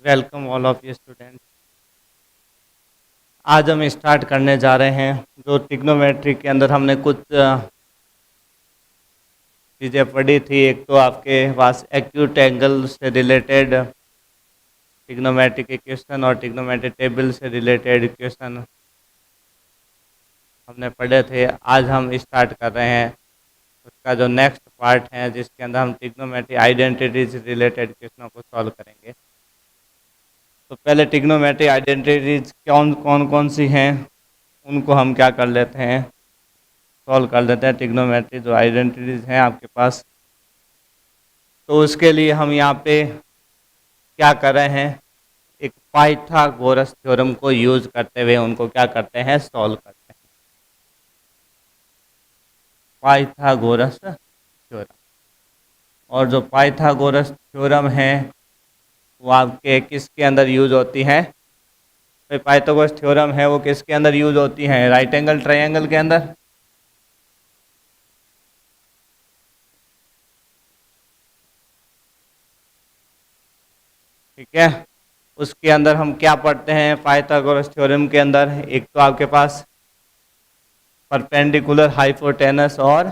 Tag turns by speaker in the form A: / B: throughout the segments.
A: Welcome all of you student. आज हम start करने जा रहे हैं जो ट्रिग्नोमेट्री के अंदर हमने कुछ चीज़ें पढ़ी थी। एक तो आपके पास एक्यूट एंगल से रिलेटेड ट्रिग्नोमेट्रिक इक्वेशन और ट्रिग्नोमेट्रिक टेबल से रिलेटेड इक्वेशन हमने पढ़े थे। आज हम स्टार्ट कर रहे हैं उसका जो नेक्स्ट पार्ट है जिसके अंदर हम ट्रिग्नोमेट्री आइडेंटिटीज रिलेटेड इक्वेशनों को सॉल्व करेंगे। तो पहले ट्रिग्नोमेट्री आइडेंटिटीज कौन कौन सी हैं उनको हम क्या कर लेते हैं, सॉल्व कर लेते हैं। ट्रिग्नोमेट्री जो आइडेंटिटीज हैं आपके पास, तो उसके लिए हम यहाँ पे क्या कर रहे हैं, एक पाइथागोरस थ्योरम को यूज करते हुए उनको क्या करते हैं, सॉल्व करते हैं। पाइथागोरस थ्योरम, और जो पाइथागोरस थ्योरम है वो आपके किसके अंदर यूज होती है? तो पाइथागोरस थ्योरम है वो किसके अंदर यूज होती है? राइट एंगल ट्रायंगल के अंदर। ठीक है, उसके अंदर हम क्या पढ़ते हैं पाइथागोरस थ्योरम के अंदर? एक तो आपके पास परपेंडिकुलर, हाइपोटेनस और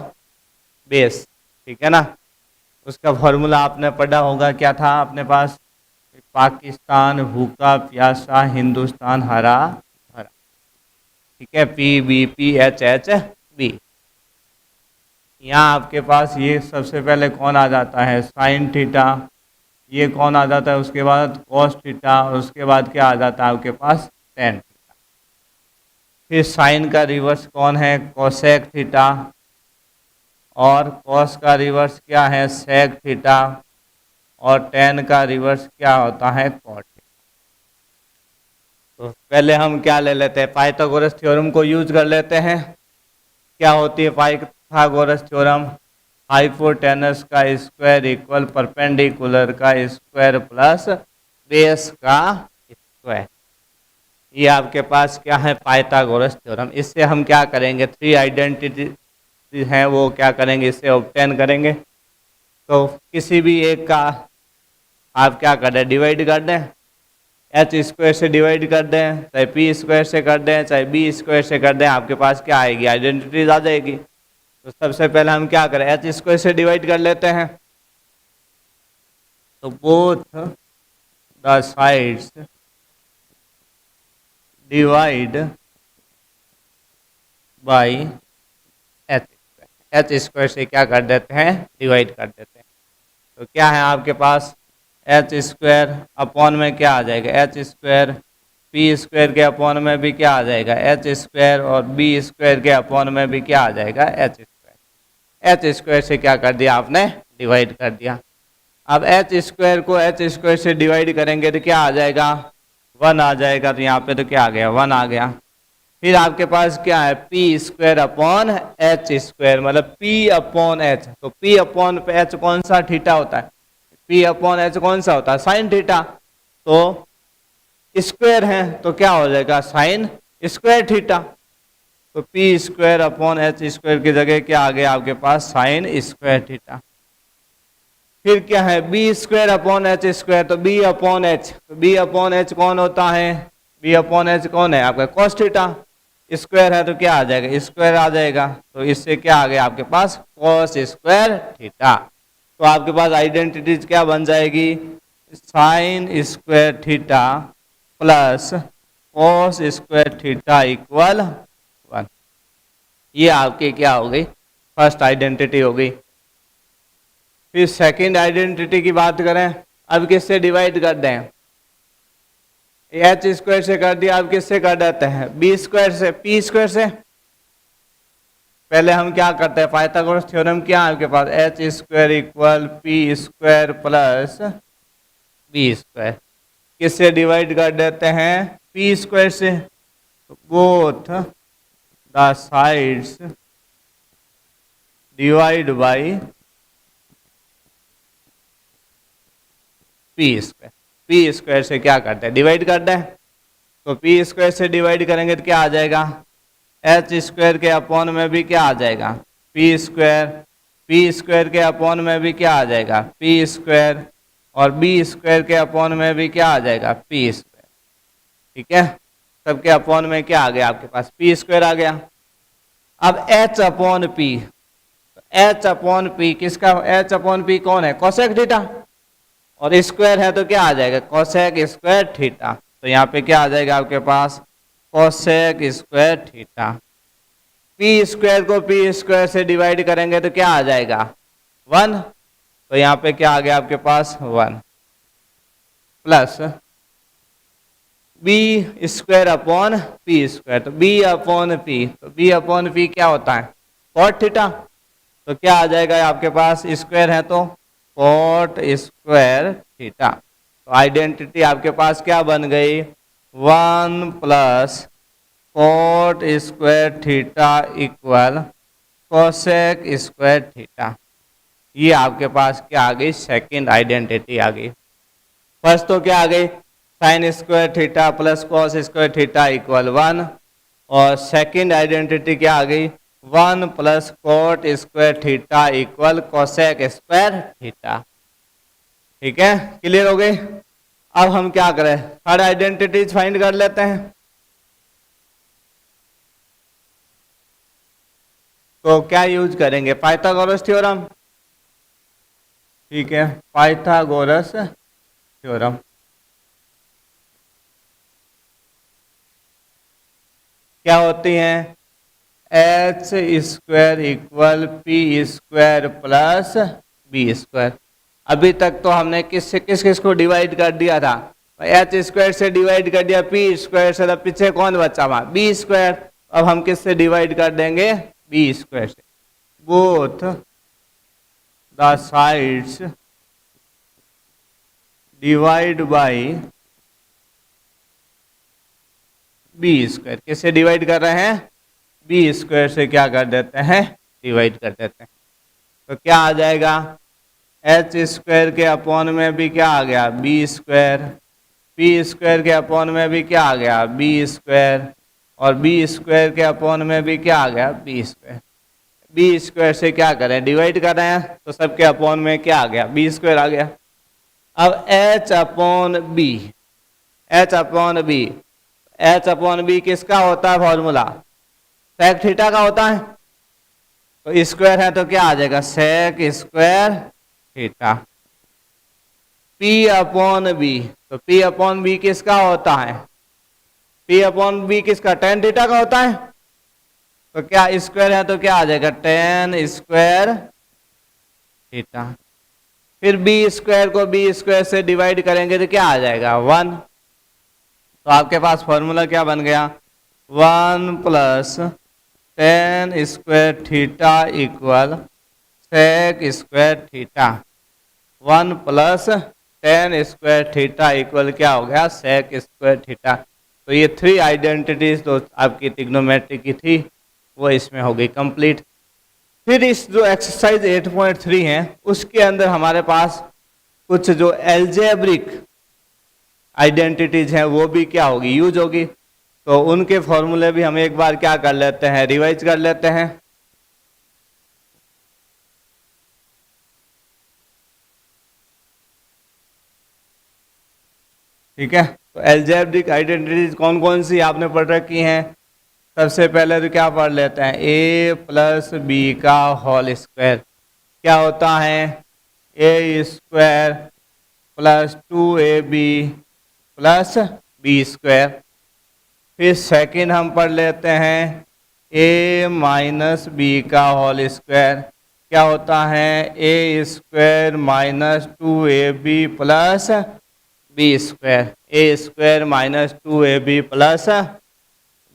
A: बेस। ठीक है ना, उसका फॉर्मूला आपने पढ़ा होगा, क्या था अपने पास? पाकिस्तान भूखा प्यासा, हिंदुस्तान हरा भरा। ठीक है, PBPHHB। यहाँ आपके पास ये सबसे पहले कौन आ जाता है? Sine theta. ये कौन आ जाता है? उसके बाद कॉस थीटा, और उसके बाद क्या आ जाता है आपके पास? Tan theta. फिर साइन का रिवर्स कौन है? Cosec theta. और कॉस का रिवर्स क्या है? Sec theta. और टेन का रिवर्स क्या होता है? Cot theta. तो पहले हम क्या ले लेते हैं, पाइथागोरस थ्योरम को यूज कर लेते हैं। क्या होती है पाइथागोरस थ्योरम? हाइपोटेनस का स्क्वायर इक्वल परपेंडिकुलर का स्क्वायर प्लस बेस का स्क्वायर। ये आपके पास क्या है? Pythagoras theorem. इससे हम क्या करेंगे, थ्री आइडेंटिटी हैं वो क्या करेंगे, इससे ऑब्टेन करेंगे। तो किसी भी एक का आप क्या कर दें, डिवाइड कर दें। एच स्क्वायर से डिवाइड कर दें, चाहे पी स्क्वायर से कर दें, चाहे बी स्क्वायर से कर दें, आपके पास क्या आएगी? आइडेंटिटीज आ जाएगी। तो सबसे पहले हम क्या करें, एच स्क्वायर से डिवाइड कर लेते हैं। तो both the sides divide by H square. H square से क्या कर देते हैं, डिवाइड कर देते हैं। तो क्या है आपके पास? एच स्क्वायर अपॉन में क्या आ जाएगा? H square. पी स्क्वायर के अपॉन में भी क्या आ जाएगा? H square. और बी स्क्वायर के अपॉन में भी क्या आ जाएगा? H square. एच स्क्वायर से क्या कर दिया आपने? डिवाइड कर दिया। अब एच स्क्वायर को एच स्क्वायर से डिवाइड करेंगे तो क्या आ जाएगा? 1 आ जाएगा। तो यहाँ पे तो क्या आ गया? 1 आ गया। फिर आपके पास क्या है? P square upon H square, मतलब पी अपॉन एच। तो पी अपॉन एच कौन सा? थीटा होता है। पी अपॉन एच कौन सा होता है? Sine theta. तो स्क्वायर है तो क्या हो जाएगा? Sine square theta. तो P square upon H square की जगह क्या आ गया आपके पास? Sign square theta. फिर क्या है? B square upon H square. तो बी अपॉन एच, तो बी अपॉन एच कौन होता है? बी अपॉन एच कौन है आपका? Cos theta. स्क्वायर है तो क्या आ जाएगा? स्क्वायर आ जाएगा। तो इससे क्या आ गया आपके पास? Cos square theta. तो आपके पास आइडेंटिटीज क्या बन जाएगी? Sign square theta plus cos square theta equal 1। ये आपकी क्या हो गई? फर्स्ट आइडेंटिटी हो गई। फिर सेकंड आइडेंटिटी की बात करें, अब किससे डिवाइड कर दें? एच स्क्वायर से कर दिया, अब किससे कर देते हैं? बी स्क्वायर से, पी स्क्वायर से। पहले हम क्या करते हैं, पाइथागोरस थ्योरम क्या है आपके पास? H square equal P square plus B square. किससे डिवाइड कर देते हैं? पी स्क्वायर से। Both the sides divide by P square. P square से क्या करते हैं? डिवाइड करते हैं। तो पी स्क्वायर से डिवाइड करेंगे तो क्या आ जाएगा? एच स्क्वायर के अपॉन में भी क्या आ जाएगा? P square. पी स्क्वायर के अपॉन में भी क्या आ जाएगा? P square. और बी स्क्वायर के अपॉन में भी क्या आ जाएगा, पी स्क्वायर। ठीक है, सबके अपॉन में क्या आ गया आपके पास, पी स्क्वायर आ गया। अब h upon P, H upon P किसका, एच अपॉन पी कौन है, कोसेक थीटा, और स्क्वायर है तो क्या आ जाएगा, कोसेक स्क्वायर थीटा। तो यहाँ पे क्या आ जाएगा आपके पास, cosec square theta. P square को पी स्क्वायर से डिवाइड करेंगे तो क्या आ जाएगा, 1। तो यहाँ पे क्या आ गया आपके पास, 1 plus B square upon p square. तो बी अपॉन पी, तो बी अपॉन पी क्या होता है, कॉट थीटा। तो क्या आ जाएगा आपके पास, स्क्वायर है तो कॉट स्क्वायर थीटा। तो आइडेंटिटी आपके पास क्या बन गई, 1 plus cot square theta equal cosec square theta. ये आपके पास क्या आ गई, सेकंड आइडेंटिटी आ गई। फर्स्ट तो क्या आ गई, sine square theta plus cos square theta equal 1, और सेकंड आइडेंटिटी क्या आ गई, 1 plus cot square theta equal cosec square theta. ठीक है, क्लियर हो गई। अब हम क्या करें, थर्ड आइडेंटिटीज फाइंड कर लेते हैं। तो क्या यूज करेंगे, पाइथागोरस थ्योरम। ठीक है, पाइथागोरस थ्योरम। क्या होती हैं, h square equal P square plus B square. अभी तक तो हमने किस किस को डिवाइड कर दिया था, एच स्क्वायर से डिवाइड कर दिया पी स्क्वायर से, तो पीछे कौन बचा हुआ, बी स्क्वायर। अब हम किससे डिवाइड कर देंगे, बी स्क्वायर से। Both the sides divide by b square. किससे डिवाइड कर रहे हैं, बी स्क्वायर से क्या कर देते हैं, डिवाइड कर देते हैं। तो क्या आ जाएगा, एच स्क्वायर के अपॉन में भी क्या आ गया, बी स्क्वायर, पी स्क्वायर के अपॉन में भी क्या आ गया, बी स्क्वायर, और बी स्क्वायर के अपॉन में भी क्या आ गया, बी स्क्वायर। बी स्क्वायर से क्या करें, डिवाइड कर रहे हैं, तो सबके अपॉन में क्या आ गया, बी स्क्वायर आ गया। अब h upon b, h upon b, h upon b किसका होता है फॉर्मूला, सेक थीटा का होता है। तो स्क्वायर है तो क्या आ जाएगा, sec square theta. P upon b, तो पी अपॉन बी किसका होता है, पी अपॉन बी किसका, टेन थीटा का होता है। तो क्या स्क्वायर है तो क्या आ जाएगा, टेन स्क्वायर थीटा। फिर बी स्क्वायर को बी स्क्वायर से डिवाइड करेंगे तो क्या आ जाएगा, 1। तो आपके पास फॉर्मूला क्या बन गया, 1 plus tan square theta equal sec square theta. 1 plus tan square theta equal क्या हो गया, सेक स्क्वायर थीटा। तो ये 3 आइडेंटिटीज तो आपकी ट्रिग्नोमेट्री की थी, वो इसमें हो गई कंप्लीट। फिर इस जो एक्सरसाइज 8.3 है उसके अंदर हमारे पास कुछ जो एल्जेब्रिक आइडेंटिटीज हैं वो भी क्या होगी, यूज होगी। तो उनके फॉर्मूले भी हम एक बार क्या कर लेते हैं, रिवाइज कर लेते हैं। ठीक है, तो एल्जेब्रिक आइडेंटिटीज कौन कौन सी आपने पढ़ रखी हैं। सबसे पहले तो क्या पढ़ लेते हैं, ए प्लस बी का होल स्क्वायर क्या होता है, A square plus 2ab plus B square. फिर सेकंड हम पढ़ लेते हैं ए माइनस बी का होल स्क्वायर क्या होता है, A square minus 2ab plus B square, A square minus 2ab plus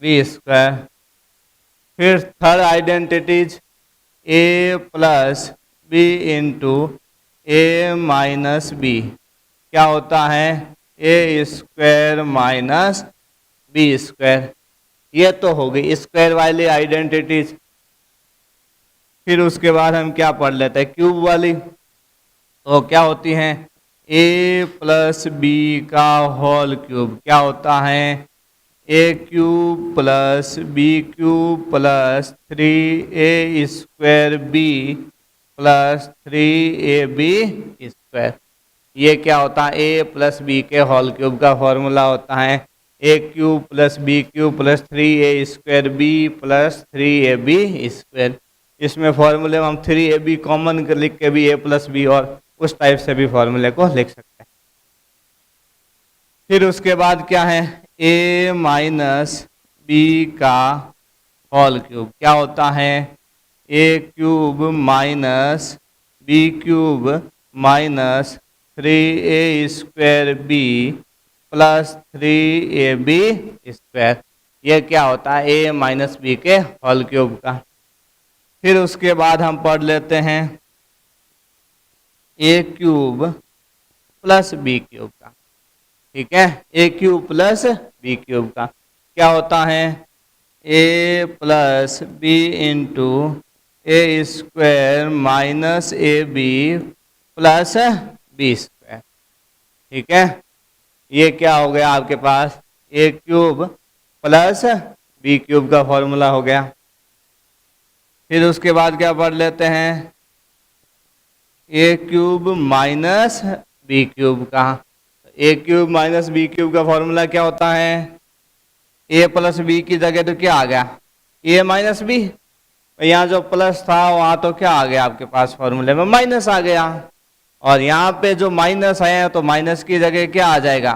A: B square. फिर third identities A plus B into A minus B क्या होता है, A square minus B square. ये तो हो गई स्क्वायर वाली आइडेंटिटीज। फिर उसके बाद हम क्या पढ़ लेते हैं, क्यूब वाली। तो क्या होती हैं, ए प्लस बी का होल क्यूब क्या होता है, A cube plus B cube plus 3a square B plus 3ab square. ये क्या होता है, ए प्लस बी के होल क्यूब का फॉर्मूला होता है A cube plus B cube plus 3a² B plus 3ab square. इसमें फॉर्मूले में हम 3ab कॉमन लिख के भी a प्लस बी और उस टाइप से भी फॉर्मूले को लिख सकते हैं। फिर उसके बाद क्या है, a माइनस बी का होल क्यूब क्या होता है, A cube minus B cube minus 3a² B plus 3ab square. ये क्या होता है, a माइनस बी के होल क्यूब का। फिर उसके बाद हम पढ़ लेते हैं a cube plus B cube का। ठीक है, A cube plus B cube का क्या होता है, A plus B into A square minus A B plus B square. ठीक है, ये क्या हो गया आपके पास, ए क्यूब प्लस बी क्यूब का फॉर्मूला हो गया। फिर उसके बाद क्या पढ़ लेते हैं, ए क्यूब माइनस बी क्यूब का। ए क्यूब माइनस बी क्यूब का फॉर्मूला क्या होता है, ए प्लस बी की जगह तो क्या आ गया, ए माइनस बी। यहाँ जो प्लस था वहां तो क्या आ गया आपके पास फॉर्मूले में, माइनस आ गया। और यहाँ पे जो माइनस है तो माइनस की जगह क्या आ जाएगा,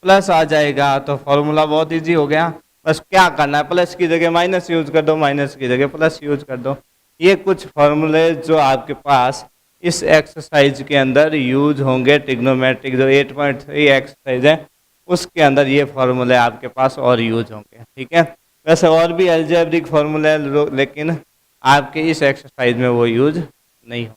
A: प्लस आ जाएगा। तो फॉर्मूला बहुत इजी हो गया। बस क्या करना है, प्लस की जगह माइनस यूज कर दो, माइनस की जगह प्लस यूज कर दो। ये कुछ फॉर्मूले जो आपके पास इस एक्सरसाइज के अंदर यूज होंगे, ट्रिग्नोमेट्रिक जो 8.3 एक्सरसाइज है उसके अंदर ये फॉर्मूले आपके पास और यूज होंगे। ठीक है, वैसे और भी अलजेब्रिक फॉर्मूले लेकिन आपके इस एक्सरसाइज में वो यूज नहीं होंगे।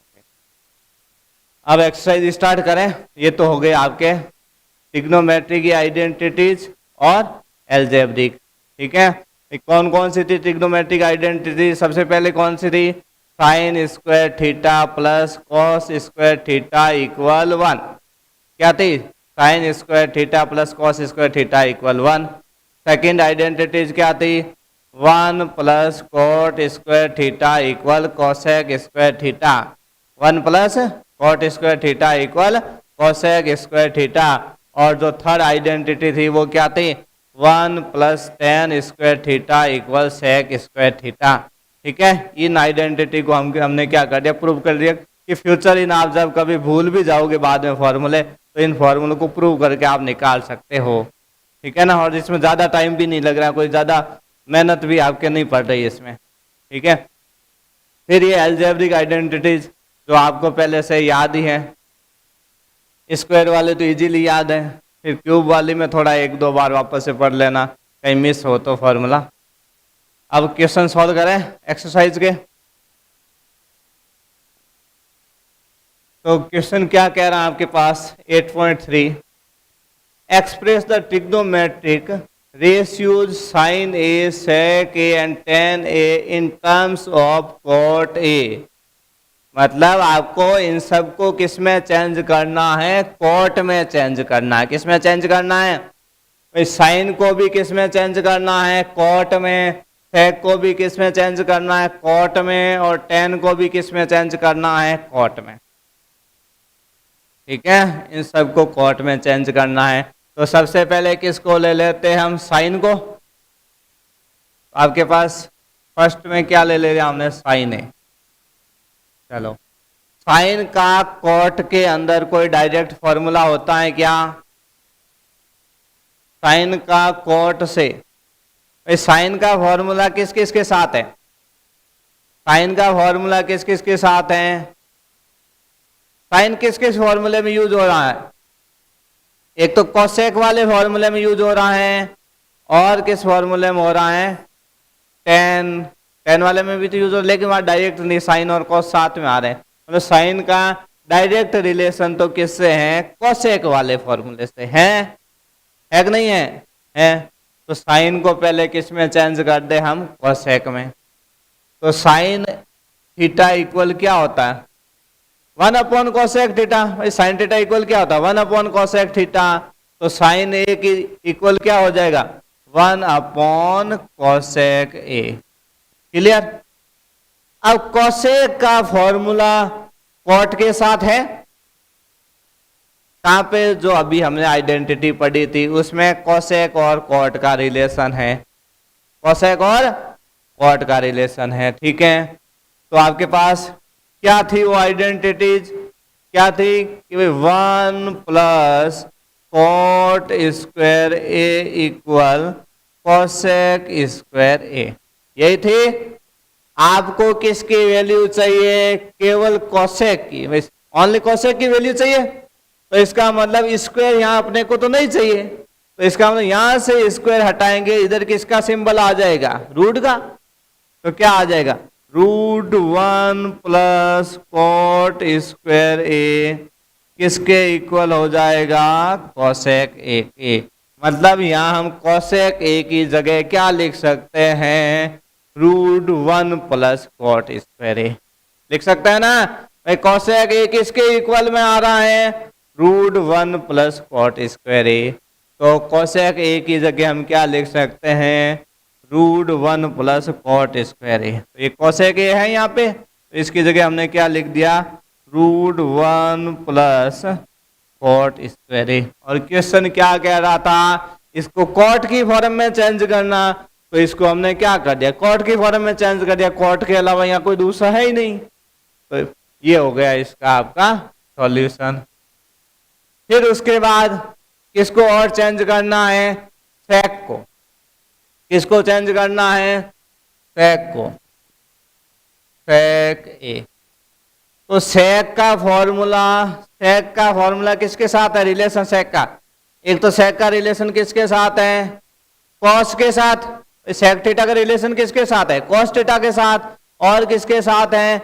A: अब एक्सरसाइज स्टार्ट करें। ये तो हो गए आपके ट्रिग्नोमेट्रिक की आइडेंटिटीज और अलजेब्रिक। ठीक है, कौन कौन सी थी ट्रिग्नोमेट्रिक आइडेंटिटी, सबसे पहले कौन सी थी, sine square theta plus cos square theta equal 1। क्या थी, sine square theta plus cos square theta equal 1। Second identities क्या थी, 1 plus cot square theta equal cosec square theta. 1 plus cot square theta equal cosec square theta. और जो third identity थी वो क्या थी, 1 plus tan square theta equal sec square theta. ठीक है, इन आइडेंटिटी को हमने क्या कर दिया, प्रूव कर दिया कि फ्यूचर इन आप जब कभी भूल भी जाओगे बाद में फॉर्मूले तो इन फॉर्मूलों को प्रूव करके आप निकाल सकते हो। ठीक है ना, और इसमें ज़्यादा टाइम भी नहीं लग रहा, कोई ज़्यादा मेहनत भी आपके नहीं पड़ रही है इसमें। ठीक है, फिर ये अलजेब्रिक आइडेंटिटीज जो आपको पहले से याद ही है, स्क्वायर वाले तो इजीली याद है, फिर क्यूब वाली में थोड़ा एक दो बार वापस से पढ़ लेना, कहीं मिस हो तो फॉर्मूला। अब क्वेश्चन सॉल्व करें एक्सरसाइज के। तो क्वेश्चन क्या कह रहा है आपके पास, 8.3 express the trigonometric ratios sine A, sec A and tan A in terms of cot A. मतलब आपको इन सबको किस में चेंज करना है, कॉट में चेंज करना है। किस में चेंज करना है, भाई साइन को भी किस में चेंज करना है, कॉट में। सेक को भी किस में चेंज करना है, कॉट में। और टेन को भी किस में चेंज करना है, कॉट में। ठीक है, इन सबको कॉट में चेंज करना है। तो सबसे पहले किसको ले लेते हैं हम, साइन को। आपके पास फर्स्ट में क्या ले लिया हमने, साइन है। चलो, साइन का कॉट के अंदर कोई डायरेक्ट फॉर्मूला होता है क्या, साइन का कॉट से। साइन का फॉर्मूला किस किस के साथ है, साइन का फॉर्मूला किस किस के साथ है, साइन किस किस फॉर्मूले में यूज हो रहा है, एक तो कोसेक वाले फॉर्मूले में यूज हो रहा है और किस फॉर्मूले में हो रहा है, टेन। टेन वाले में भी तो यूज हो, लेकिन वहां डायरेक्ट नहीं, साइन और कॉस साथ में आ रहे हैं। मतलब साइन का डायरेक्ट रिलेशन तो किससे है, कोसेक वाले फॉर्मूले से है कि नहीं है। तो साइन को पहले किस में चेंज कर दे हम, कोसेक में। तो साइन थीटा इक्वल क्या होता है, 1 अपॉन कोसेक थीटा। भाई साइन थीटा इक्वल क्या होता है, 1 अपॉन कोसेक थीटा। तो साइन ए की इक्वल क्या हो जाएगा, 1 अपॉन कोसेक ए। क्लियर। अब कोसेक का फॉर्मूला कॉट के साथ है, कहाँ पे, जो अभी हमने आइडेंटिटी पढ़ी थी उसमें कोसेक और कॉट का रिलेशन है, कोसेक और कॉट का रिलेशन है, ठीक है। तो आपके पास क्या थी वो आइडेंटिटीज, क्या थी कि भाई 1 + कॉट स्क्वायर ए इक्वल कोसेक स्क्वायर ए, यही थी। आपको किसकी वैल्यू चाहिए, केवल कोसेक की, ओनली कोसेक की वैल्यू चाहिए। तो इसका मतलब स्क्वायर यहाँ अपने को तो नहीं चाहिए, तो इसका मतलब यहां से स्क्वायर हटाएंगे, इधर किसका सिंबल आ जाएगा, रूट का। तो क्या आ जाएगा, √1 + कॉट स्क्वायर ए किसके इक्वल हो जाएगा, कोसेक ए के। मतलब यहां हम कोसेक ए की जगह क्या लिख सकते हैं, √1 + कॉट स्क्वायर ए लिख सकते हैं ना भाई। कोसेक ए किसके इक्वल में आ रहा है, √1 + कॉट स्क्वायर ए। तो कोसेक ए की जगह हम क्या लिख सकते हैं, √1 + कॉट स्क्वायर ए। तो ये कोसेक ए है यहाँ पे, तो इसकी जगह हमने क्या लिख दिया, √1 + कॉट स्क्वायर ए। और क्वेश्चन क्या कह रहा था, इसको कॉट की फॉर्म में चेंज करना, तो इसको हमने क्या कर दिया, कॉट की फॉर्म में चेंज कर दिया। कॉट के अलावा यहाँ कोई दूसरा है ही नहीं, तो ये हो गया इसका आपका सॉल्यूशन। फिर उसके बाद किसको और चेंज करना है, सेक को। किसको चेंज करना है, सेक को, सेक ए। तो सेक का फॉर्मूला, सेक का फॉर्मूला किसके साथ है, रिलेशन सेक का। एक तो सेक का रिलेशन किसके साथ है, कॉस के साथ। सेक थीटा का रिलेशन किसके साथ है, कॉस थीटा के साथ। और किसके साथ है,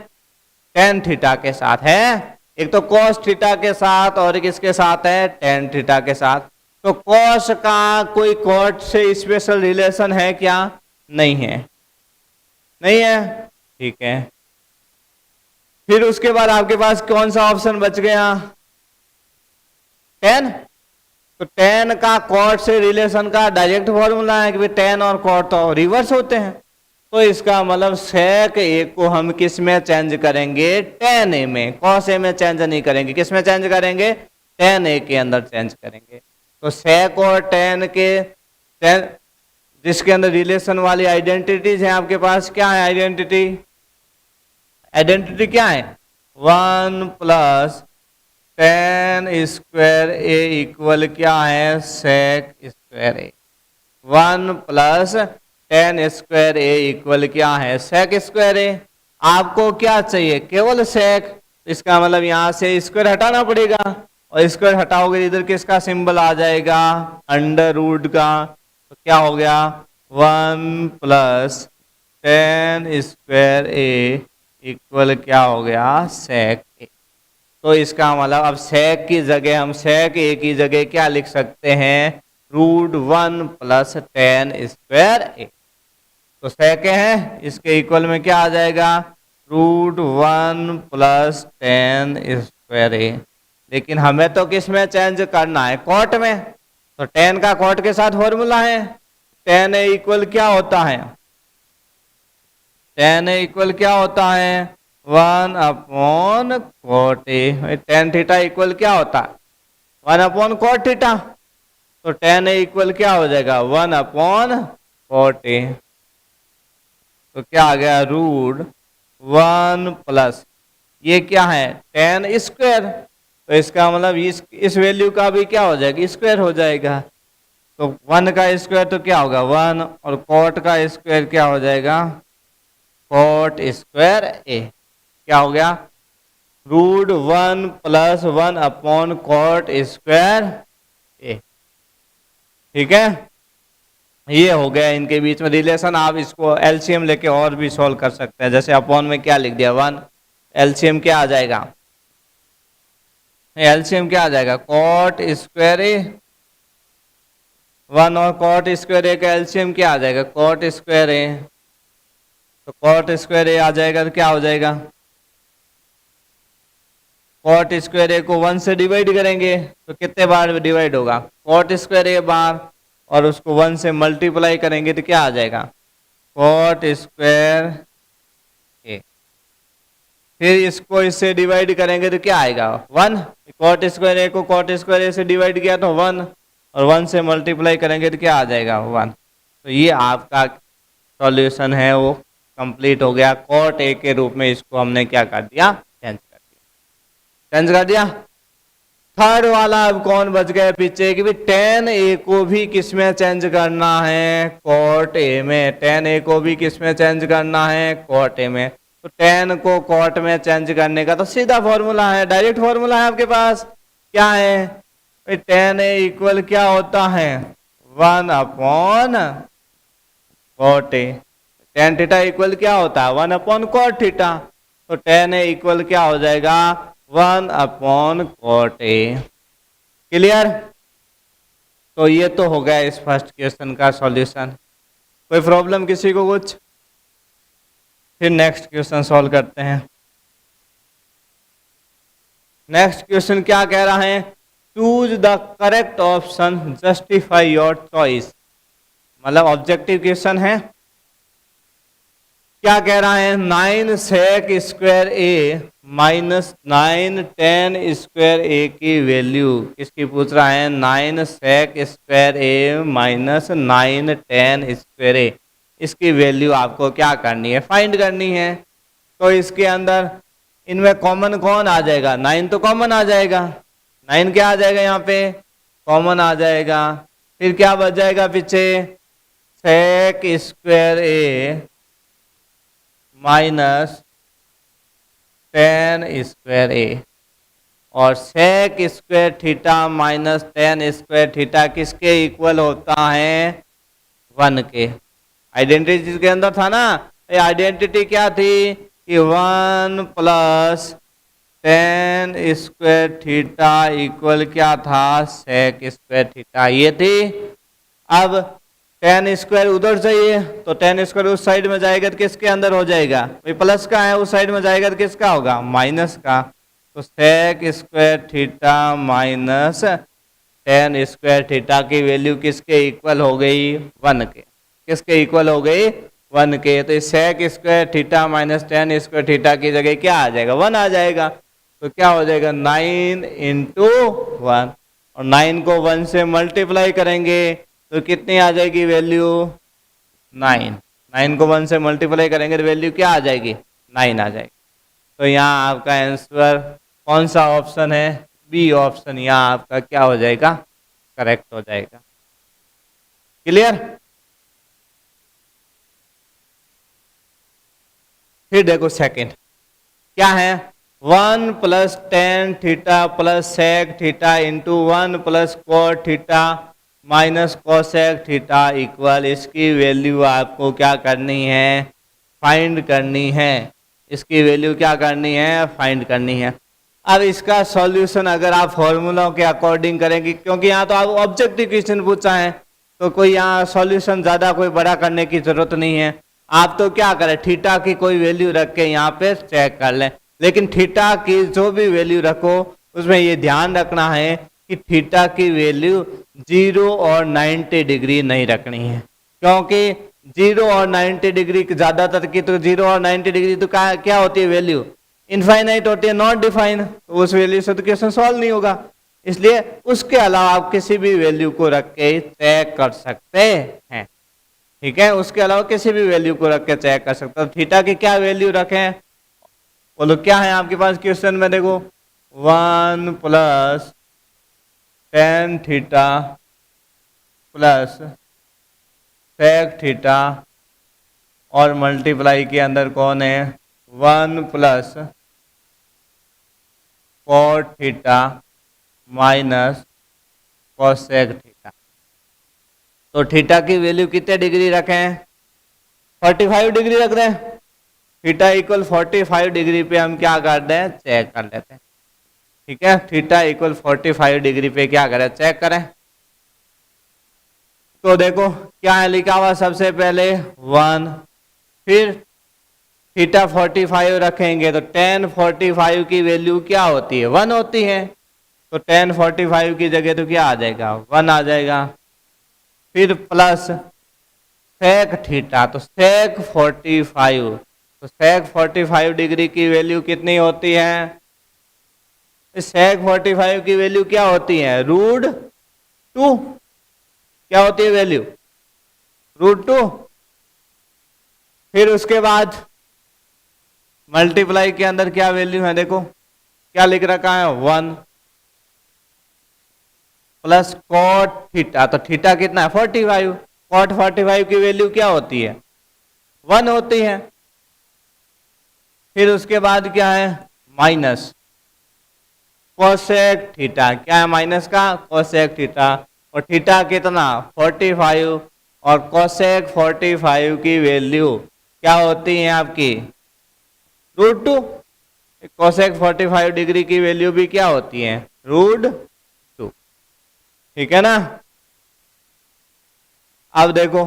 A: टेन थीटा के साथ है। एक तो कॉस थीटा के साथ और किसके साथ है, टेन थीटा के साथ। तो कॉस का कोई कॉट से स्पेशल रिलेशन है क्या, नहीं है, नहीं है, ठीक है। फिर उसके बाद आपके पास कौन सा ऑप्शन बच गया, टेन। तो टेन का कॉट से रिलेशन का डायरेक्ट फॉर्मूला है कि भाई टेन और कॉट तो रिवर्स होते हैं। तो इसका मतलब सेक ए को हम किस में चेंज करेंगे, टेन ए में। कॉस ए में चेंज नहीं करेंगे, किस में चेंज करेंगे, टेन ए के अंदर चेंज करेंगे। तो सेक और टेन के, टेन जिसके अंदर रिलेशन वाली आइडेंटिटीज है आपके पास, क्या है आइडेंटिटी, आइडेंटिटी क्या है, 1 + टेन स्क्वायर ए इक्वल क्या है, सेक स्क्वायर ए। 1 + टेन स्क्वायर ए इक्वल क्या है, सेक स्क्वायर ए। आपको क्या चाहिए, केवल सेक। इसका मतलब यहां से स्क्वायर हटाना पड़ेगा, और स्क्वायर हटाओगे इधर किसका सिंबल आ जाएगा, √ का। तो क्या हो गया, 1 + टेन स्क्वायर ए इक्वल क्या हो गया, सेक ए। तो इसका मतलब अब सेक की जगह हम सेक ए की जगह क्या लिख सकते हैं, √1 + टेन स्क्वायर ए। तो सेक है, इसके इक्वल में क्या आ जाएगा, √1 + टेन स्क्वायर ए। लेकिन हमें तो किस में चेंज करना है, कॉट में। तो टेन का कॉट के साथ फॉर्मूला है, टेन ए इक्वल क्या होता है, टेन ए इक्वल क्या होता है, 1/cot ए। टेन थीटा इक्वल क्या होता है, 1/cot थीटा। तो टेन ए इक्वल क्या हो जाएगा, 1/cot ए। तो क्या आ गया, √1 + ये क्या है, टेन स्क्वायर। तो इसका मतलब इस वैल्यू का भी क्या हो जाएगा, स्क्वायर हो जाएगा। तो 1 का स्क्वायर तो क्या होगा 1, और कॉट का स्क्वायर क्या हो जाएगा, कॉट स्क्वायर ए। क्या हो गया, √1 + 1/cot स्क्वायर ए। ठीक है, ये हो गया इनके बीच में रिलेशन। आप इसको एलसीएम लेके और भी सॉल्व कर सकते हैं। जैसे अपॉन में क्या लिख दिया 1, एलसीएम क्या आ जाएगा, एलसीएम क्या आ जाएगा, कॉट स्क्वायर ए। 1 और कॉट स्क्वायर ए का एलसीएम क्या आ जाएगा, कॉट स्क्वायर ए। तो कॉट स्क्वायर ए आ जाएगा तो क्या हो जाएगा, कॉट स्क्वायर ए को 1 से डिवाइड करेंगे तो कितने बार डिवाइड होगा, कॉट स्क्वायर ए बार, और उसको 1 से मल्टीप्लाई करेंगे तो क्या आ जाएगा, कॉट स्क्वायर ए। फिर इसको इससे डिवाइड करेंगे तो क्या आएगा 1। कॉट स्क्वायर ए को कॉट स्क्वायर ए से डिवाइड किया तो 1, और 1 से मल्टीप्लाई करेंगे तो क्या आ जाएगा 1। तो ये आपका सॉल्यूशन है वो कंप्लीट हो गया। कॉट ए के रूप में इसको हमने क्या कर दिया, चेंज कर दिया। थर्ड वाला अब कौन बच गया पीछे कि भी tan ए को भी किस में चेंज करना है, कॉट ए में। tan ए को भी किस में चेंज करना है, कॉट ए में। तो tan को कॉट में चेंज करने का तो सीधा फॉर्मूला है, डायरेक्ट फॉर्मूला है आपके पास। क्या है tan ए इक्वल क्या होता है 1 upon cot A. tan theta equal क्या होता है 1 अपॉन कॉट थीटा। तो tan ए इक्वल क्या हो जाएगा 1 अपॉन कॉट ए। क्लियर। तो ये तो हो गया इस फर्स्ट क्वेश्चन का सॉल्यूशन। कोई प्रॉब्लम किसी को कुछ? फिर नेक्स्ट क्वेश्चन सॉल्व करते हैं। नेक्स्ट क्वेश्चन क्या कह रहा है, choose the correct option justify your choice. मतलब ऑब्जेक्टिव क्वेश्चन है। क्या कह रहा है 9 सेक square A minus 9 tan square ए की वैल्यू किसकी पूछ रहा है, 9 सेक square A minus 9 tan square ए। इसकी वैल्यू आपको क्या करनी है, फाइंड करनी है। तो इसके अंदर इनमें कॉमन कौन आ जाएगा, 9 तो कॉमन आ जाएगा। 9 क्या आ जाएगा यहाँ पे, कॉमन आ जाएगा। फिर क्या बच जाएगा पीछे, sec square A minus tan square A, और sec square theta minus tan square theta किसके इक्वल होता है 1 के। आइडेंटिटी के अंदर था ना, ये आइडेंटिटी क्या थी कि 1 plus tan square theta equal क्या था सेक स्क्वायर थीटा, ये थी। अब tan स्क्वायर उधर चाहिए तो tan स्क्वायर उस साइड में जाएगा तो किसके अंदर हो जाएगा, भाई प्लस का है, उस साइड में जाएगा तो किसका होगा माइनस का। तो sec square theta minus tan square theta की वैल्यू किसके इक्वल हो गई 1 के। किसके इक्वल हो गई 1 के। तो sec square theta minus tan square theta की जगह क्या आ जाएगा 1 आ जाएगा। तो क्या हो जाएगा 9 इंटू 1, और 9 को 1 से मल्टीप्लाई करेंगे तो कितनी आ जाएगी वैल्यू 9। 9 को 1 से मल्टीप्लाई करेंगे तो वैल्यू क्या आ जाएगी 9 आ जाएगी। तो यहाँ आपका आंसर कौन सा ऑप्शन है, बी ऑप्शन यहाँ आपका क्या हो जाएगा, करेक्ट हो जाएगा। क्लियर। फिर देखो सेकंड क्या है, 1 plus tan theta plus sec theta into 1 plus cot theta minus cosec theta equal, इसकी वैल्यू आपको क्या करनी है, फाइंड करनी है। इसकी वैल्यू क्या करनी है, फाइंड करनी है। अब इसका सॉल्यूशन अगर आप फॉर्मूलों के अकॉर्डिंग करेंगे, क्योंकि यहाँ तो आप ऑब्जेक्टिव क्वेश्चन पूछा है तो कोई यहाँ सॉल्यूशन ज़्यादा कोई बड़ा करने की जरूरत नहीं है। आप तो क्या करें, थीटा की कोई वैल्यू रख के यहाँ पे चेक कर लें। लेकिन थीटा की जो भी वैल्यू रखो उसमें ये ध्यान रखना है कि थीटा की वैल्यू 0 और 90 डिग्री नहीं रखनी है, क्योंकि 0 और 90 डिग्री ज़्यादातर की तो 0 और 90 डिग्री तो क्या होती है वैल्यू, इनफाइनाइट होती है, नॉट डिफाइन। तो उस वैल्यू से तो क्वेश्चन सॉल्व नहीं होगा। इसलिए उसके अलावा आप किसी भी वैल्यू को रख के चेक कर सकते हैं। ठीक है, उसके अलावा किसी भी वैल्यू को रख के चेक कर सकते हो। थीटा की क्या वैल्यू रखें, बोलो क्या है आपके पास क्वेश्चन में, देखो 1 plus tan theta plus sec theta, और मल्टीप्लाई के अंदर कौन है 1 plus cot theta minus cosec theta. तो थीटा की वैल्यू कितने डिग्री रखें, 45 डिग्री रख दें। थीटा इक्वल 45 डिग्री पे हम क्या कर दें, चेक कर लेते हैं। ठीक है, थीटा इक्वल 45 डिग्री पे क्या करें, चेक करें। तो देखो क्या है लिखा हुआ, सबसे पहले 1, फिर थीटा 45 रखेंगे तो tan 45 की वैल्यू क्या होती है 1 होती है। तो tan 45 की जगह तो क्या आ जाएगा 1 आ जाएगा। फिर प्लस सेक थीटा, तो सेक 45 तो sec 45 डिग्री की वैल्यू कितनी होती है? sec 45 की वैल्यू क्या होती है? √2। क्या होती है वैल्यू? √2। फिर उसके बाद मल्टीप्लाई के अंदर क्या वैल्यू है? देखो क्या लिख रखा है, 1 प्लस कॉट थीटा। तो थीटा कितना है? 45। कॉट 45 की वैल्यू क्या होती है? 1 होती है। फिर उसके बाद क्या है? Minus cosec theta. क्या है माइनस का? Cosec theta. और थीटा कितना? 45। और कोसेक 45 की वैल्यू क्या होती है आपकी? √2। कोसेक 45 डिग्री की वैल्यू भी क्या होती है? √2। ठीक है ना? अब देखो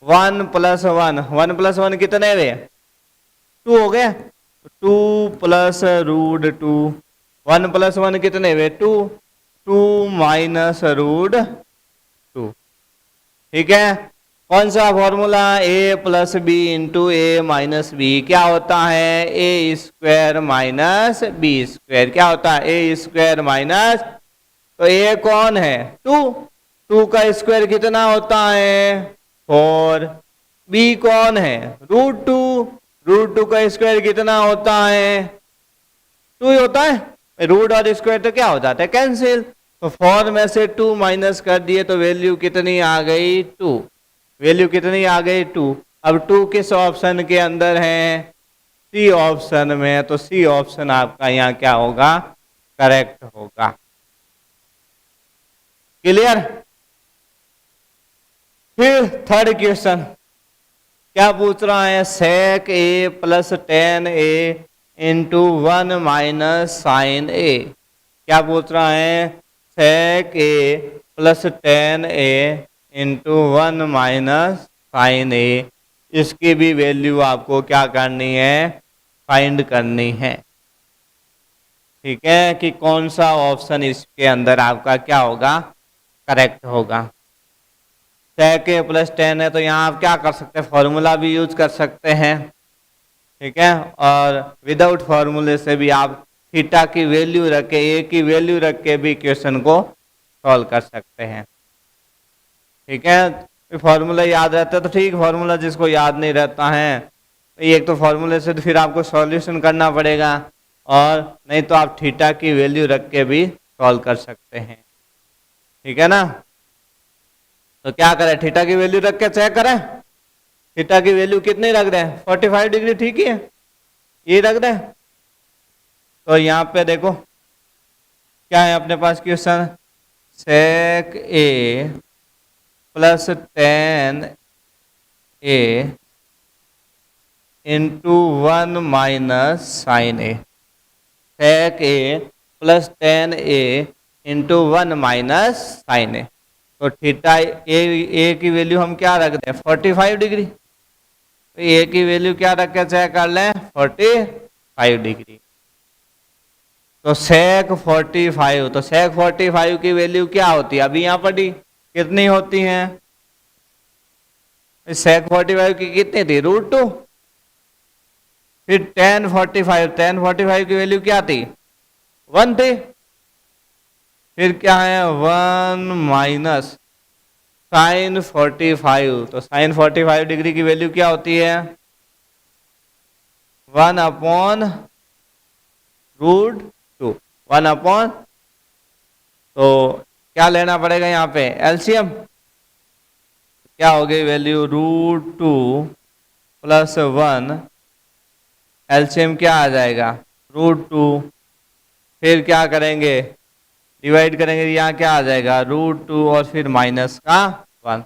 A: 1 + 1, 1 + 1 कितने हुए? 2 हो गए। 2 + √2, 1 + 1 कितने हुए? 2, 2 - √2। ठीक है। कौन सा formula? a + b × a - b क्या होता है? a² - b²। क्या होता है? a² माइनस, तो a कौन है? 2। 2 का स्क्वायर कितना होता है? 4। b कौन है? √2। √2 का स्क्वायर कितना होता है? 2 ही होता है। रूट और स्क्वायर तो क्या हो जाता है? कैंसिल। तो 4 में से 2 माइनस कर दिए तो वैल्यू कितनी आ गई? 2। वैल्यू कितनी आ गई? 2। अब 2 किस ऑप्शन के अंदर है? सी ऑप्शन में। तो सी ऑप्शन आपका यहाँ क्या होगा? करेक्ट होगा। क्लियर? फिर थर्ड क्वेश्चन क्या पूछ रहा है? sec a + tan a × 1 - sin a। क्या पूछ रहा है? sec a + tan a × 1 - sin a। इसकी भी वैल्यू आपको क्या करनी है? फाइंड करनी है। ठीक है, कि कौन सा ऑप्शन इसके अंदर आपका क्या होगा? करेक्ट होगा। sec a + tan है तो यहाँ आप क्या कर सकते हैं? फॉर्मूला भी यूज कर सकते हैं। ठीक है, और विदाउट फॉर्मूले से भी आप थीटा की वैल्यू रख के, ए की वैल्यू रख के भी क्वेश्चन को सॉल्व कर सकते हैं। ठीक है, फॉर्मूला याद रहता है तो ठीक, फॉर्मूला जिसको याद नहीं रहता है एक तो फॉर्मूले से तो फिर आपको सॉल्यूशन करना पड़ेगा, और नहीं तो आप थीटा की वैल्यू रख के भी सॉल्व कर सकते हैं। ठीक है ना? तो क्या करें? थीटा की वैल्यू रख के चेक करें। थीटा की वैल्यू कितनी रख दें? 45 डिग्री। ठीक ही है, ये रख दें। तो यहाँ पे देखो क्या है अपने पास question? sec a + tan a × 1 - sin a। sec a + tan a × 1 - sin a। तो थीटा ए की वैल्यू हम क्या रख दें? 45 डिग्री। तो ए की वैल्यू क्या रख के चेक कर लें? 45 डिग्री। तो sec 45, तो sec 45 की वैल्यू क्या होती है? अभी यहाँ पढ़ी कितनी होती है? sec 45 की कितनी थी? √2। फिर tan 45 की वैल्यू क्या थी? 1 थी। फिर क्या है? 1 - sin 45। तो sin 45 डिग्री की वैल्यू क्या होती है? 1/√2। 1 तो क्या लेना पड़ेगा यहाँ पे? एलसीएम। क्या हो गई वैल्यू? √2 + 1। एलसीएम क्या आ जाएगा? √2। फिर क्या करेंगे? डिवाइड करेंगे, यहाँ क्या आ जाएगा? √2 और फिर माइनस का 1।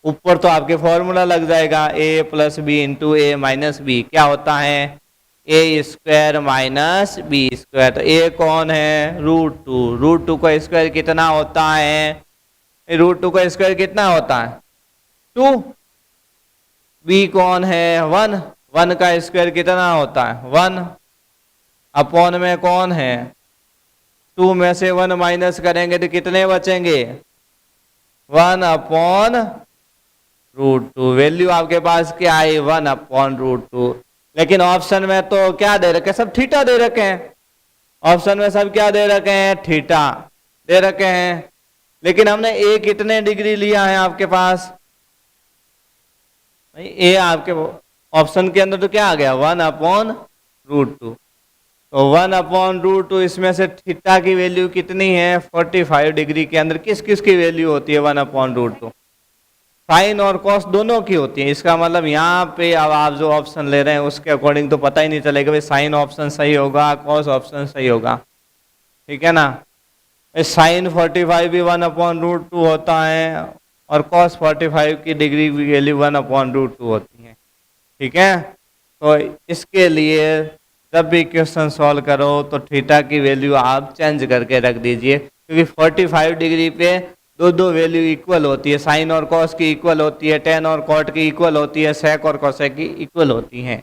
A: ऊपर तो आपके फॉर्मूला लग जाएगा, a + b × a - b क्या होता है? a² - b²। तो a कौन है? √2। √2 का स्क्वायर कितना होता है? √2 का स्क्वायर कितना होता है? 2। b कौन है? 1। 1 का स्क्वायर कितना होता है? 1। अपॉन में कौन है? 2 में से 1 माइनस करेंगे तो कितने बचेंगे? 1/√2। वैल्यू आपके पास क्या आई? 1/√2। लेकिन ऑप्शन में तो क्या दे रखे, सब थीटा दे रखे हैं। ऑप्शन में सब क्या दे रखे हैं, थीटा दे रखे हैं। लेकिन हमने ए कितने डिग्री लिया है आपके पास, भाई ए आपके ऑप्शन के अंदर तो क्या आ गया, 1/√2। तो 1/√2, इसमें से थीटा की वैल्यू कितनी है, 45 डिग्री के अंदर किस किस की वैल्यू होती है 1/√2, साइन और कॉस दोनों की होती है। इसका मतलब यहाँ पे अब आप जो ऑप्शन ले रहे हैं उसके अकॉर्डिंग तो पता ही नहीं चलेगा भाई साइन ऑप्शन सही होगा कॉस ऑप्शन सही होगा, ठीक है ना। साइन 45 भी 1/√2 होता है और कॉस 45 की डिग्री की वैल्यू 1/√2 होती है, ठीक है। तो इसके लिए जब भी क्वेश्चन सॉल्व करो तो थीटा की वैल्यू आप चेंज करके रख दीजिए, क्योंकि 45 डिग्री पे दो दो वैल्यू इक्वल होती है, साइन और कॉस की इक्वल होती है, टेन और कॉट की इक्वल होती है, सेक और कोसेक की इक्वल होती है,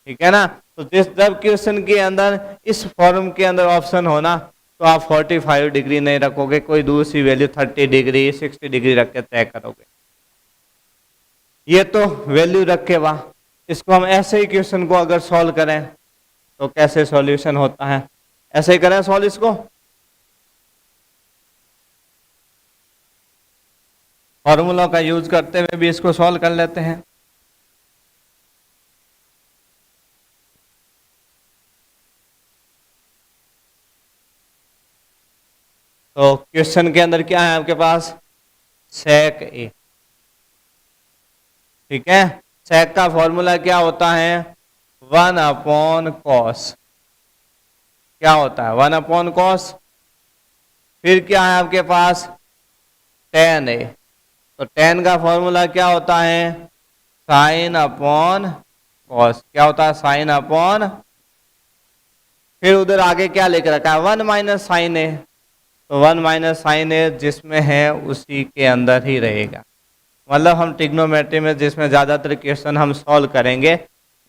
A: ठीक है ना। तो जब क्वेश्चन के अंदर इस फॉर्म के अंदर ऑप्शन होना तो आप 45 डिग्री नहीं रखोगे, कोई दूसरी वैल्यू 30 डिग्री 60 डिग्री रख के तय करोगे। ये तो वैल्यू रखे वाह, इसको हम ऐसे ही क्वेश्चन को अगर सॉल्व करें तो कैसे सॉल्यूशन होता है, ऐसे ही करें सॉल्व इसको, फॉर्मूला का यूज करते हुए भी इसको सॉल्व कर लेते हैं। तो क्वेश्चन के अंदर क्या है आपके पास, सेक ए, ठीक है। सेक का फॉर्मूला क्या होता है, 1/cos, क्या होता है 1/cos। फिर क्या है आपके पास tan ए, तो tan का फॉर्मूला क्या होता है, sin/cos, क्या होता है sin/, फिर उधर आगे क्या लेकर रखा है 1 - sin ए, तो 1 - sin ए जिसमें है उसी के अंदर ही रहेगा। मतलब हम ट्रिग्नोमेट्री में जिसमें ज़्यादातर क्वेश्चन हम सॉल्व करेंगे,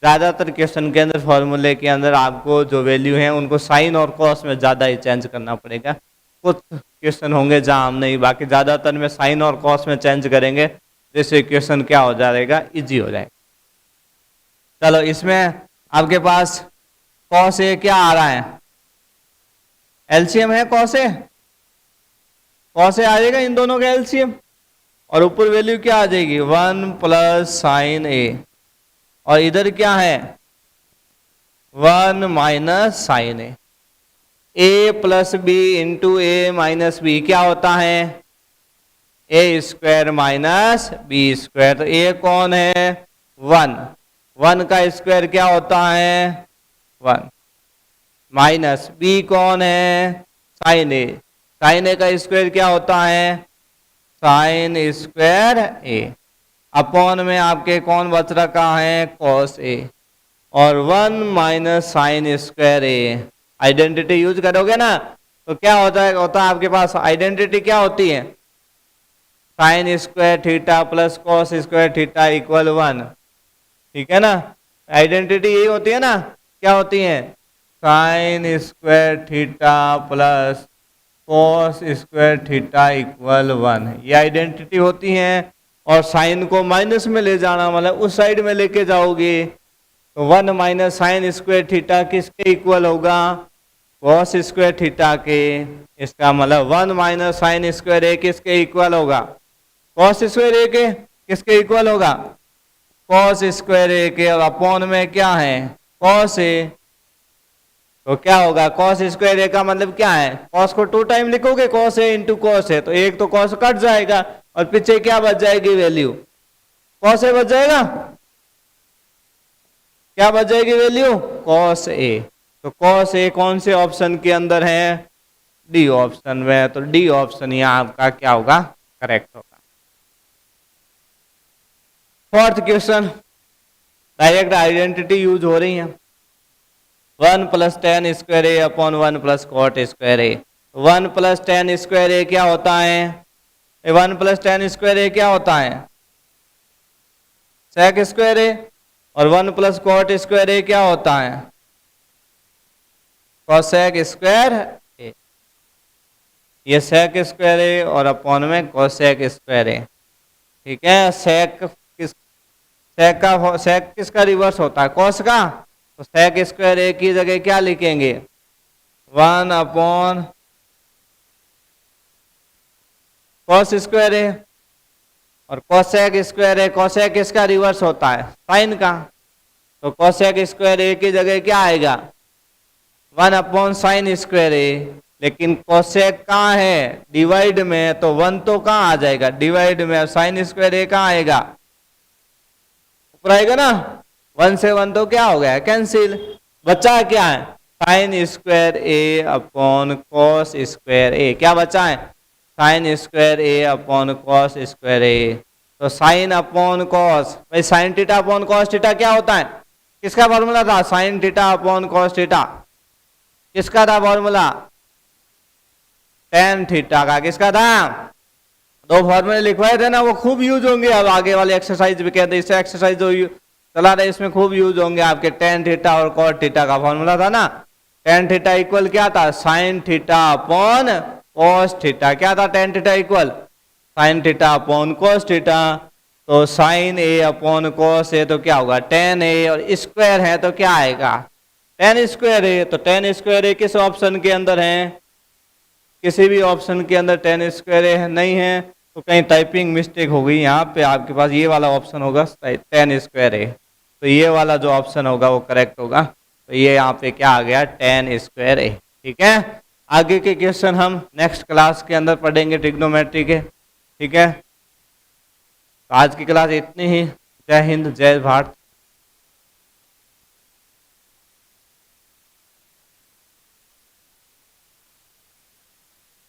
A: ज़्यादातर क्वेश्चन के अंदर फॉर्मूले के अंदर आपको जो वैल्यू है उनको साइन और कॉस में ज़्यादा ही चेंज करना पड़ेगा। कुछ क्वेश्चन होंगे जहां हम नहीं, बाकी ज़्यादातर में साइन और कॉस में चेंज करेंगे, जैसे क्वेश्चन क्या हो जाएगा, इजी हो जाएगा। चलो इसमें आपके पास कॉस ए क्या आ रहा है, एलसीएम है कॉस ए, कॉस ए आ जाएगा इन दोनों का एलसीएम, और ऊपर वैल्यू क्या आ जाएगी 1 + sin ए, और इधर क्या है 1 - sin A. a + b × a - b क्या होता है, a² - b², तो a कौन है 1, 1 का स्क्वायर क्या होता है 1, माइनस b कौन है sin a, sin a का स्क्वायर क्या होता है sin² a, अपॉन में आपके कौन बच रखा है cos a, और 1 - sin² a। आइडेंटिटी यूज करोगे ना तो क्या होता है आपके पास आइडेंटिटी क्या होती है, sin² थीटा + cos² थीटा = 1, ठीक है ना। आइडेंटिटी यही होती है ना, क्या होती है sin² थीटा + cos² थीटा = 1, ये आइडेंटिटी होती है। और साइन को माइनस में ले जाना मतलब उस साइड में लेके जाओगे, तो 1 - sin² थीटा किसके इक्वल होगा, cos² थीटा के। इसका मतलब 1 - sin² a किसके इक्वल होगा, cos² a के, किसके इक्वल होगा cos² a के, और अपॉन में क्या है cos a, तो क्या होगा cos² a का मतलब क्या है, cos को 2 टाइम लिखोगे cos a × cos a, तो एक तो cos कट जाएगा और पीछे क्या बच जाएगी वैल्यू cos a बच जाएगा, क्या बच जाएगी वैल्यू cos a। तो cos a कौन से ऑप्शन के अंदर है, डी ऑप्शन में, तो डी ऑप्शन यहाँ आपका क्या होगा करेक्ट होगा। Fourth question, direct identity use हो रही है, 1 + tan² a upon 1 + cot² a, 1 + tan² a क्या होता है, 1 + tan² a क्या होता है sec² a, और 1 + cot² a क्या होता है cosec² a, ये sec² a और अपॉन में cosec² a, ठीक है। सेक सेक किसका रिवर्स होता है? कॉस का। तो सेक स्क्वायर ए की जगह क्या लिखेंगे? 1 अपॉन कॉस स्क्वायर ए। और कोसेक स्क्वायर ए, कोसेक किसका रिवर्स होता है? साइन का। तो कोसेक स्क्वायर ए की जगह क्या आएगा? 1 अपॉन साइन स्क्वायर ए। लेकिन कोसेक कहाँ है? डिवाइड में, तो 1 तो कहाँ आ जाएगा? डिवाइड में। साइन स्क्वायर ए कहाँ आएगा? ऊपर आएगा ना। 1 से 1 तो क्या हो गया? कैंसिल। बचा क्या है? साइन स्क्वायर ए अपॉन कॉस स्क्वायर ए। क्या बचा है? साइन स्क्वायर ए अपॉन कॉस स्क्वायर ए। तो साइन अपॉन कॉस, भाई sine theta upon cos theta क्या होता है? किसका फॉर्मूला था? Sine theta upon cos theta. किसका था फॉर्मूला? टेन थीटा का। किसका था? दो फॉर्मूले लिखवाए थे ना, वो खूब यूज होंगे अब आगे वाले एक्सरसाइज भी कहते हैं। इससे एक्सरसाइज जो चला रहे इसमें खूब यूज होंगे आपके। टेन थीटा और कॉट थीटा का फॉर्मूला था ना। टेन थीटा इक्वल क्या था? Sine theta upon cos theta. क्या था? Tan theta equal sine theta upon cos theta. तो sign A upon cos A तो क्या होगा? टेन ए। और स्क्वायर है तो क्या आएगा? टेन स्क्वायर ए। तो टेन स्क्वायर ए किस ऑप्शन के अंदर है? किसी भी ऑप्शन के अंदर टेन स्क्वायर ए नहीं है। तो कहीं टाइपिंग मिस्टेक हो गई यहाँ पे। आपके पास ये वाला ऑप्शन होगा टेन स्क्वायर ए। तो ये वाला जो ऑप्शन होगा वो करेक्ट होगा। तो ये यहाँ पे क्या आ गया? टेन स्क्वायर ए। ठीक है। आगे के क्वेश्चन हम नेक्स्ट क्लास के अंदर पढ़ेंगे ट्रिग्नोमेट्री के। ठीक है। तो आज की क्लास इतनी ही। जय हिंद, जय भारत।